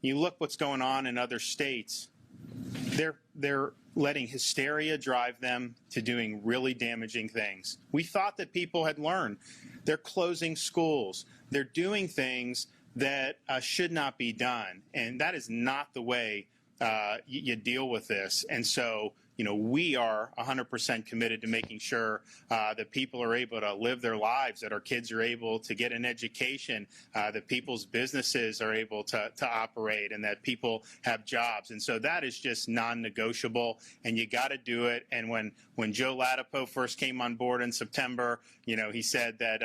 You look what's going on in other states. They're letting hysteria drive them to doing really damaging things. We thought that people had learned. They're closing schools. They're doing things that should not be done. And that is not the way you deal with this. And so, we are 100% committed to making sure that people are able to live their lives, that our kids are able to get an education, that people's businesses are able to operate, and that people have jobs. And so that is just non-negotiable, and you got to do it. And when Joe Latipo first came on board in September, he said that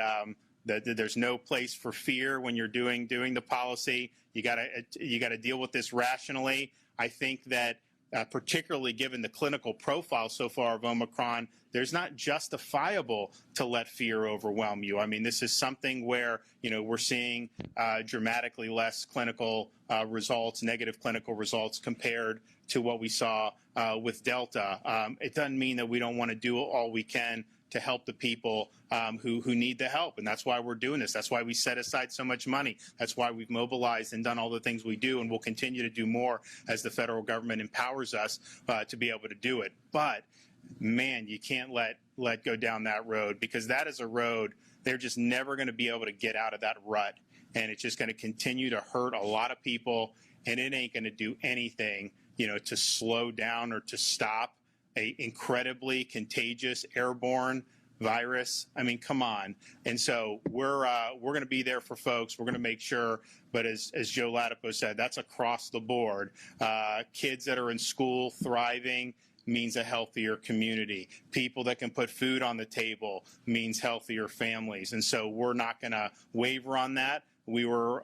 there's no place for fear when you're doing the policy. You got to deal with this rationally. I think that particularly given the clinical profile so far of Omicron, there's not justifiable to let fear overwhelm you. I mean, this is something where, we're seeing dramatically less clinical results, negative clinical results compared to what we saw with Delta. It doesn't mean that we don't want to do all we can to help the people who need the help. And that's why we're doing this. That's why we set aside so much money. That's why we've mobilized and done all the things we do, and we'll continue to do more as the federal government empowers us to be able to do it. But, man, you can't let go down that road, because that is a road they're just never going to be able to get out of that rut. And it's just going to continue to hurt a lot of people, and it ain't going to do anything, to slow down or to stop a incredibly contagious airborne virus. I mean, come on. And so we're going to be there for folks. We're going to make sure. But as Joe Latipo said, that's across the board. Kids that are in school thriving means a healthier community. People that can put food on the table means healthier families. And so we're not going to waver on that. We were,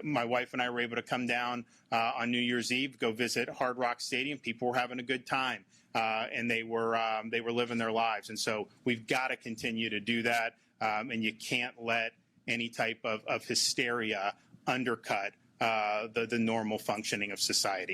my wife and I were able to come down on New Year's Eve, go visit Hard Rock Stadium. People were having a good time, and they were living their lives. And so we've got to continue to do that, and you can't let any type of hysteria undercut the normal functioning of society.